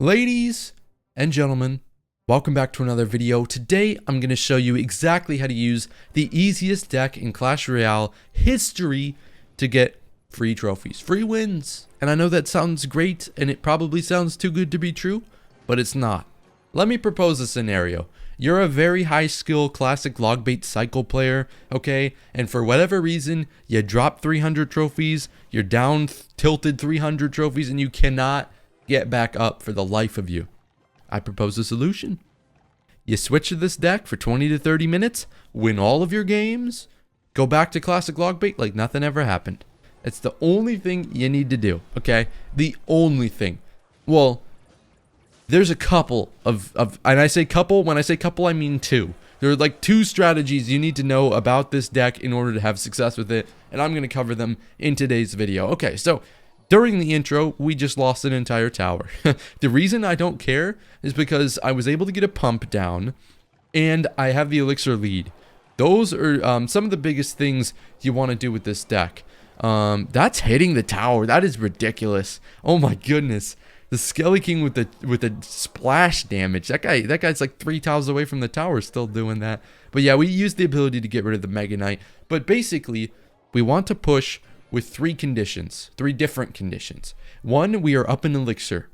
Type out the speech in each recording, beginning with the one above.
Ladies and gentlemen, welcome back to another video. Today I'm going to show you exactly how to use the easiest deck in Clash Royale history to get free trophies, free wins. And I know that sounds great and it probably sounds too good to be true, but it's not. Let me propose a scenario. You're a very high skill classic logbait cycle player, okay? And for whatever reason, you drop 300 trophies, you're down tilted 300 trophies, and you cannot get back up for the life of you. I propose a solution. You switch to this deck for 20 to 30 minutes, win all of your games, go back to classic logbait like nothing ever happened. It's the only thing you need to do, okay? The only thing. Well, there's a couple of and I say couple, when I say couple, I mean two. There are like two strategies you need to know about this deck in order to have success with it, and I'm going to cover them in today's video. Okay, so during the intro, we just lost an entire tower. The reason I don't care is because I was able to get a pump down, and I have the elixir lead. Those are some of the biggest things you want to do with this deck. That's hitting the tower. That is ridiculous. Oh my goodness. The Skelly King with the splash damage. That guy's like 3 tiles away from the tower still doing that. But yeah, we used the ability to get rid of the Mega Knight. But basically, we want to push with three different conditions. One, we are up in elixir.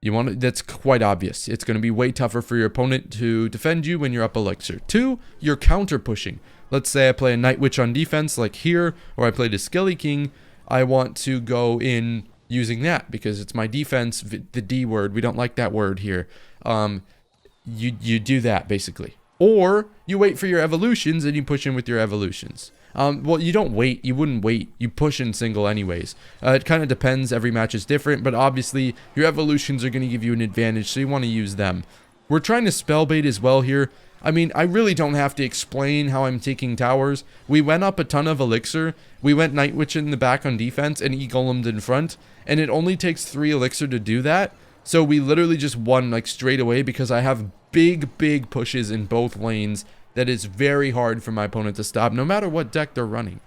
That's quite obvious. It's going to be way tougher for your opponent to defend you when you're up elixir. Two, you're counter pushing. Let's say I play a Night Witch on defense like here, or I played a Skelly King. I want to go in using that because it's my defense, the D word. We don't like that word here. You do that basically. Or you wait for your evolutions and you push in with your evolutions. Well, you don't wait. You wouldn't wait. You push in single anyways. It kind of depends. Every match is different, but obviously your evolutions are going to give you an advantage, so you want to use them. We're trying to spell bait as well here. I mean, I really don't have to explain how I'm taking towers. We went up a ton of elixir. We went Night Witch in the back on defense and E-Golemed in front, and it only takes 3 elixir to do that. So we literally just won like straight away because I have big pushes in both lanes that is very hard for my opponent to stop, no matter what deck they're running.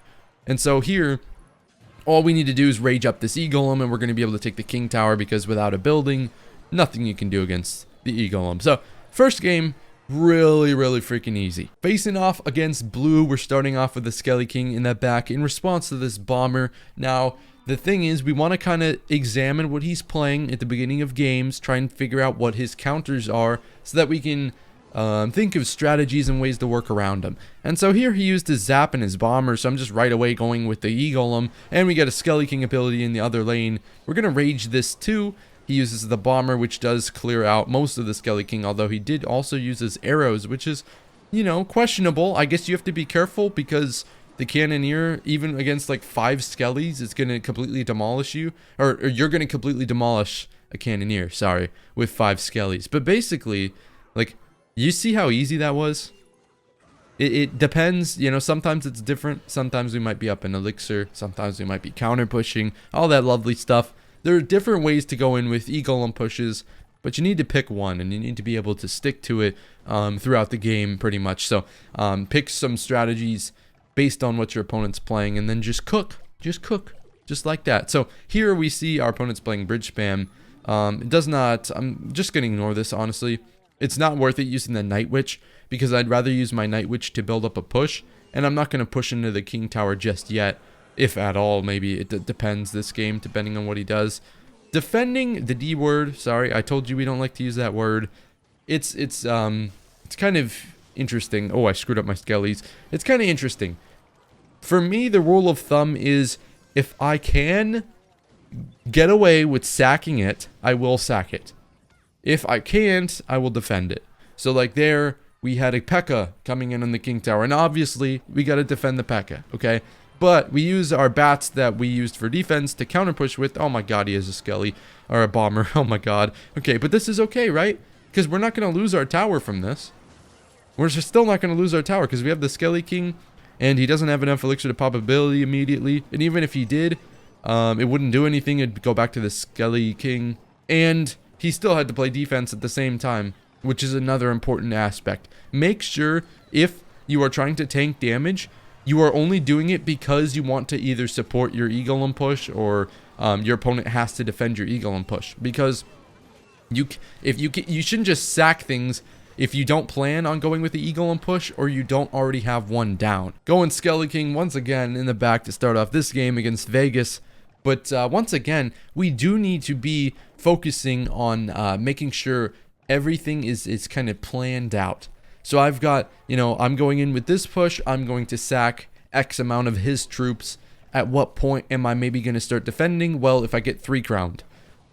And so here, all we need to do is rage up this E-Golem, and we're going to be able to take the King Tower, because without a building, nothing you can do against the E-Golem. So, first game, really freaking easy. Facing off against blue, we're starting off with the Skelly King in the back in response to this bomber. Now, the thing is, we want to kind of examine what he's playing at the beginning of games, try and figure out what his counters are, so that we can think of strategies and ways to work around them. And so here he used his zap and his bomber, so I'm just right away going with the E-Golem, and we get a Skelly King ability in the other lane. We're going to rage this too. He uses the bomber, which does clear out most of the Skelly King, although he did also use his arrows, which is, you know, questionable. I guess you have to be careful because the Cannoneer, even against like 5 Skellies, is going to completely demolish you, or you're going to completely demolish a Cannoneer, sorry, with 5 Skellies. But basically, like, you see how easy that was? It depends, you know, sometimes it's different. Sometimes we might be up in elixir, sometimes we might be counter pushing, all that lovely stuff. There are different ways to go in with E-Golem pushes, but you need to pick one, and you need to be able to stick to it throughout the game pretty much. So pick some strategies based on what your opponent's playing, and then just cook, just like that. So here we see our opponent's playing bridge spam. It does not, I'm just going to ignore this, honestly. It's not worth it using the Night Witch, because I'd rather use my Night Witch to build up a push, and I'm not going to push into the King Tower just yet, if at all. Maybe it depends this game, depending on what he does. Defending the D word, sorry, I told you we don't like to use that word. It's kind of interesting. Oh, I screwed up my skellies. It's kind of interesting. For me, the rule of thumb is if I can get away with sacking it, I will sack it. If I can't, I will defend it. So like there, we had a P.E.K.K.A. coming in on the King Tower, and obviously we got to defend the P.E.K.K.A., okay? But we use our bats that we used for defense to counter push with. Oh my god, he has a Skelly, or a bomber, oh my god. Okay, but this is okay, right? Because we're not going to lose our tower from this. We're still not going to lose our tower, because we have the Skelly King, and he doesn't have enough elixir to pop ability immediately. And even if he did, it wouldn't do anything. It'd go back to the Skelly King, and he still had to play defense at the same time, which is another important aspect. Make sure if you are trying to tank damage, you are only doing it because you want to either support your E-Golem push, or your opponent has to defend your E-Golem push. Because You shouldn't just sack things if you don't plan on going with the eagle and push, or you don't already have one down. Going Skelly King once again in the back to start off this game against Vegas. But once again, we do need to be focusing on making sure everything is kind of planned out. So I've got, I'm going in with this push. I'm going to sack X amount of his troops. At what point am I maybe going to start defending? Well, if I get 3 crowned.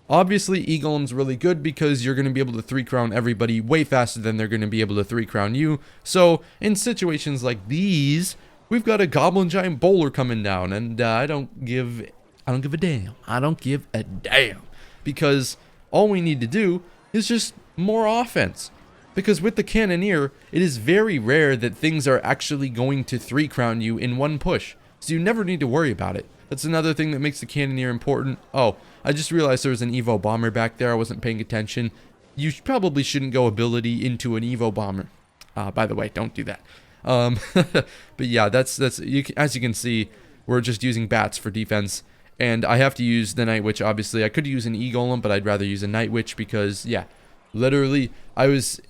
Obviously, Egolem's really good because you're going to be able to 3 crown everybody way faster than they're going to be able to 3 crown you. So, in situations like these, we've got a Goblin Giant Bowler coming down, and I don't give a damn. I don't give a damn. Because all we need to do is just more offense. Because with the Cannoneer, it is very rare that things are actually going to 3 crown you in one push. So you never need to worry about it. That's another thing that makes the Cannoneer important. Oh, I just realized there was an Evo Bomber back there. I wasn't paying attention. You probably shouldn't go ability into an Evo Bomber. By the way, don't do that. But yeah, that's as you can see, we're just using bats for defense. And I have to use the Night Witch, obviously. I could use an E-Golem, but I'd rather use a Night Witch because, yeah, literally, I was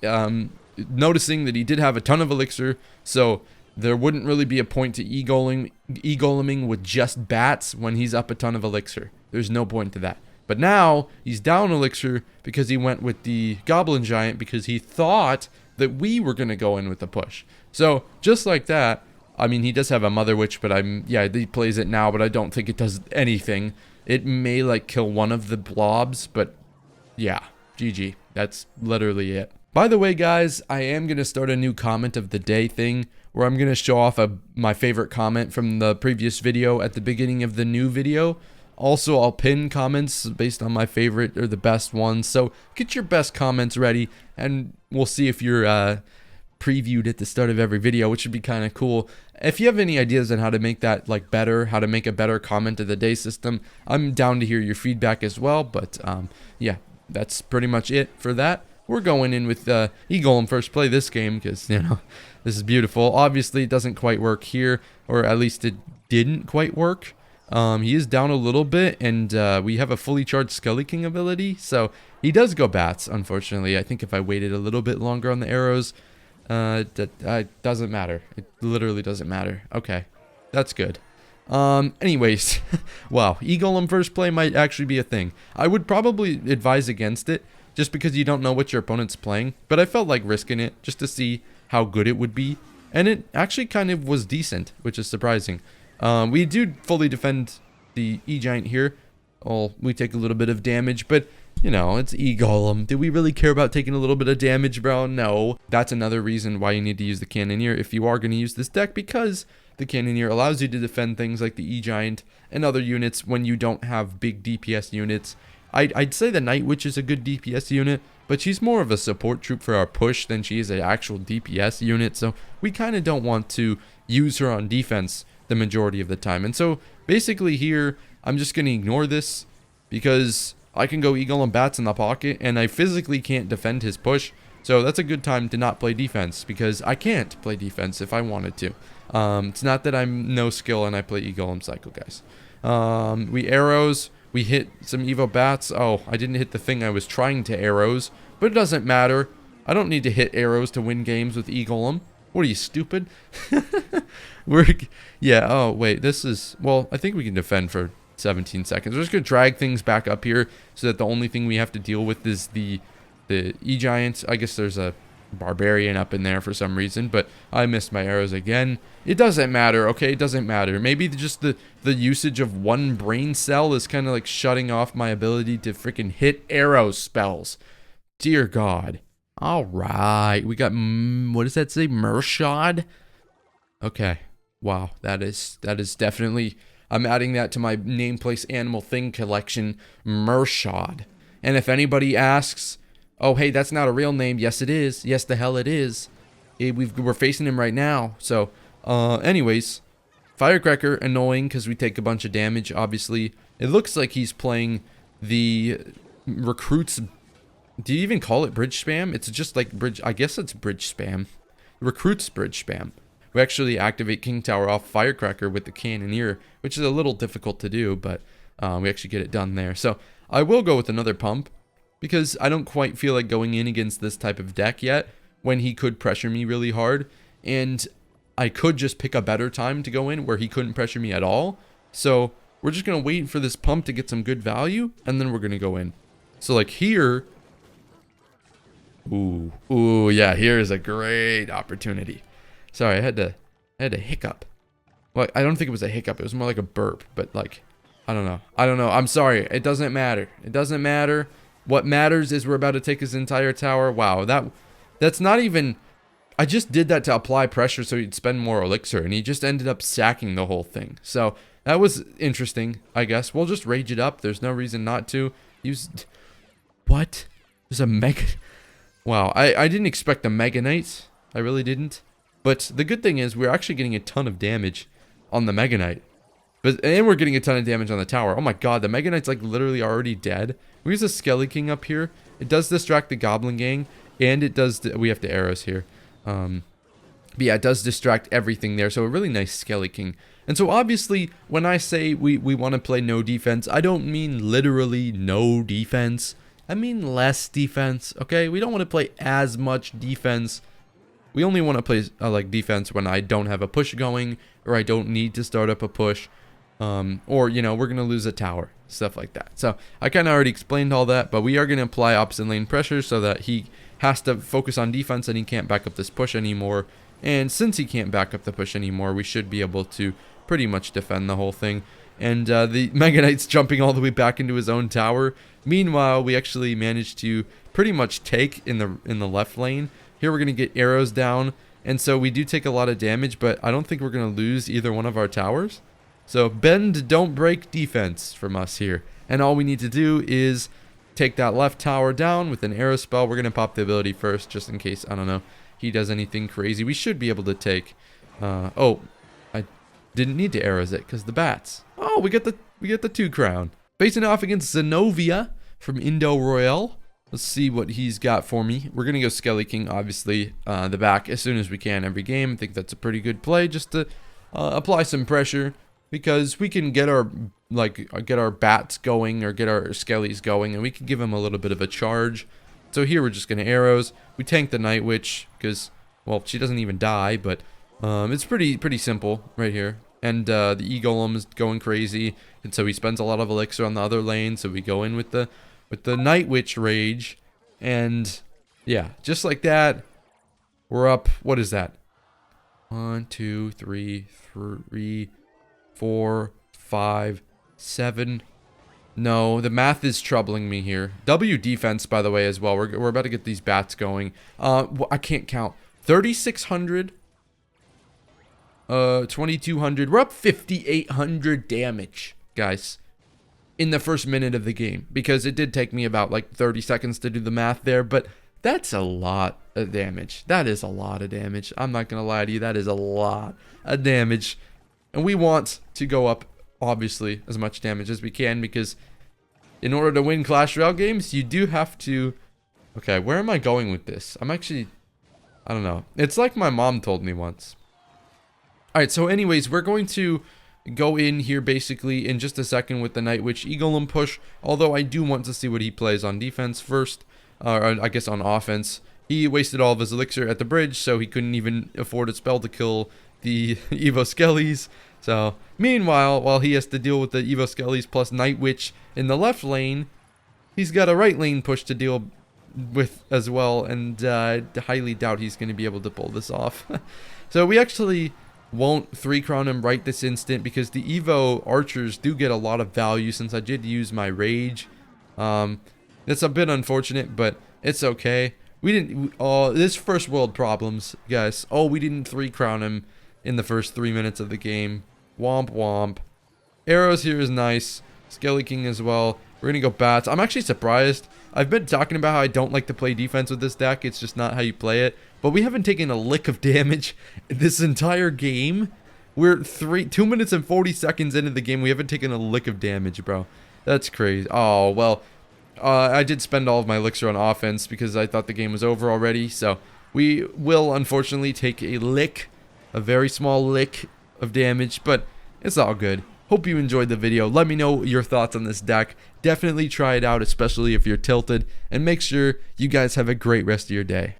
noticing that he did have a ton of Elixir, so there wouldn't really be a point to E-Goleming with just bats when he's up a ton of Elixir. There's no point to that. But now, he's down Elixir because he went with the Goblin Giant because he thought that we were going to go in with the push. So, just like that, I mean, he does have a Mother Witch, but he plays it now, but I don't think it does anything. It may, like, kill one of the blobs, but yeah, GG. That's literally it. By the way, guys, I am going to start a new comment of the day thing where I'm going to show off my favorite comment from the previous video at the beginning of the new video. Also, I'll pin comments based on my favorite or the best ones. So get your best comments ready, and we'll see if you're previewed at the start of every video, which would be kind of cool. If you have any ideas on how to make that like better, how to make a better comment of the day system, I'm down to hear your feedback as well. But yeah, that's pretty much it for that. We're going in with E-Golem first play this game because, this is beautiful. Obviously, it doesn't quite work here, or at least it didn't quite work. He is down a little bit, and we have a fully charged Skelly King ability, so he does go bats, unfortunately. I think if I waited a little bit longer on the arrows, that doesn't matter. It literally doesn't matter. Okay, that's good. Anyways, wow, E-Golem first play might actually be a thing. I would probably advise against it, just because you don't know what your opponent's playing, but I felt like risking it just to see how good it would be, and it actually kind of was decent, which is surprising. We do fully defend the E-Giant here. We take a little bit of damage, but, it's E-Golem. Do we really care about taking a little bit of damage, bro? No. That's another reason why you need to use the Cannoneer if you are going to use this deck, because the Cannoneer allows you to defend things like the E-Giant and other units when you don't have big DPS units. I'd say the Night Witch is a good DPS unit, but she's more of a support troop for our push than she is an actual DPS unit, so we kind of don't want to use her on defense the majority of the time. And so basically here, I'm just going to ignore this because I can go E-Golem bats in the pocket, and I physically can't defend his push, so that's a good time to not play defense because I can't play defense if I wanted to. It's not that I'm no skill and I play E-Golem cycle, guys. We arrows. We hit some Evo bats. Oh, I didn't hit the thing I was trying to arrows, but it doesn't matter. I don't need to hit arrows to win games with E-Golem. What are you, stupid? Yeah, oh, wait, this is, well, I think we can defend for 17 seconds. We're just going to drag things back up here so that the only thing we have to deal with is the E-Giant. I guess there's a Barbarian up in there for some reason, but I missed my arrows again. It doesn't matter, okay? It doesn't matter. Maybe just the usage of one brain cell is kind of like shutting off my ability to freaking hit arrow spells. Dear God. All right. We got, what does that say? Mershod? Okay. Wow. That is definitely, I'm adding that to my nameplace animal thing collection. Mershod. And if anybody asks, oh, hey, that's not a real name. Yes, it is. Yes, the hell it is. We're facing him right now. So, anyways, Firecracker, annoying because we take a bunch of damage, obviously. It looks like he's playing the recruits. Do you even call it bridge spam? It's just like bridge. I guess it's bridge spam. Recruits bridge spam. We actually activate King Tower off Firecracker with the Cannoneer, which is a little difficult to do, but we actually get it done there. So, I will go with another pump. because I don't quite feel like going in against this type of deck yet when he could pressure me really hard. And I could just pick a better time to go in where he couldn't pressure me at all. So we're just going to wait for this pump to get some good value, and then we're going to go in. So like here, ooh, yeah, here's a great opportunity. Sorry, I had to hiccup. Well, I don't think it was a hiccup. It was more like a burp, but like, I don't know. I'm sorry. It doesn't matter. It doesn't matter. What matters is we're about to take his entire tower. Wow, that's not even... I just did that to apply pressure so he'd spend more elixir, and he just ended up sacking the whole thing. So that was interesting, I guess. We'll just rage it up. There's no reason not to. Use... What? There's a mega... Wow, I didn't expect a Mega Knight. I really didn't. But the good thing is we're actually getting a ton of damage on the Mega Knight. And we're getting a ton of damage on the tower. Oh my god, the Mega Knight's like literally already dead. We use a Skelly King up here. It does distract the Goblin Gang, and it does... We have the arrows here. But yeah, it does distract everything there. So a really nice Skelly King. And so obviously, when I say we want to play no defense, I don't mean literally no defense. I mean less defense, okay? We don't want to play as much defense. We only want to play like defense when I don't have a push going, or I don't need to start up a push, or, you know, we're going to lose a tower, stuff like that. So I kind of already explained all that, but we are going to apply opposite lane pressure so that he has to focus on defense and he can't back up this push anymore. And since he can't back up the push anymore, we should be able to pretty much defend the whole thing. And the Mega Knight's jumping all the way back into his own tower. Meanwhile, we actually managed to pretty much take in the left lane. Here we're going to get arrows down, and so we do take a lot of damage, but I don't think we're going to lose either one of our towers. So bend, don't break defense from us here. And all we need to do is take that left tower down with an arrow spell. We're going to pop the ability first, just in case, I don't know, he does anything crazy. We should be able to take... oh, I didn't need to arrows it, because the bats. Oh, we get the 2 crown. Facing off against Zenobia from Untilt Royale. Let's see what he's got for me. We're going to go Skelly King, obviously, the back as soon as we can every game. I think that's a pretty good play, just to apply some pressure, because we can get our bats going, or get our skellies going, and we can give him a little bit of a charge. So here we're just going to arrows. We tank the Night Witch because, well, she doesn't even die, but it's pretty simple right here. And the E-Golem is going crazy, and so he spends a lot of elixir on the other lane, so we go in with the Night Witch rage, and yeah, just like that, we're up. What is that? 1, 2, 3, 4, 5, 7. No, the math is troubling me here. W defense, by the way, as well. We're about to get these bats going. I can't count. 3,600. 2,200. We're up 5,800 damage, guys, in the first minute of the game, because it did take me about like 30 seconds to do the math there, but that's a lot of damage. That is a lot of damage. I'm not gonna lie to you, that is a lot of damage, and we want to go up, obviously, as much damage as we can, because in order to win Clash Royale games, you do have to... Okay, where am I going with this? I don't know. It's like my mom told me once. Alright, so anyways, we're going to go in here basically in just a second with the Night Witch E-Golem push, although I do want to see what he plays on defense first, or I guess on offense. He wasted all of his elixir at the bridge, so he couldn't even afford a spell to kill the Evo Skellies. So, meanwhile, while he has to deal with the Evo Skellies plus Night Witch in the left lane, he's got a right lane push to deal with as well, and I highly doubt he's going to be able to pull this off. So we actually won't 3 crown him right this instant, because the Evo archers do get a lot of value since I did use my rage. It's a bit unfortunate, but it's okay. We didn't... this first world problems, guys. Oh, we didn't 3 crown him in the first 3 minutes of the game. Womp womp. Arrows here is nice. Skelly King as well. We're gonna go bats. I'm actually surprised. I've been talking about how I don't like to play defense with this deck. It's just not how you play it. But we haven't taken a lick of damage this entire game. We're 2 minutes and 40 seconds into the game. We haven't taken a lick of damage, bro. That's crazy. Oh, well, I did spend all of my elixir on offense because I thought the game was over already. So we will, unfortunately, take a lick, a very small lick of damage. But it's all good. Hope you enjoyed the video. Let me know your thoughts on this deck. Definitely try it out, especially if you're tilted, and make sure you guys have a great rest of your day.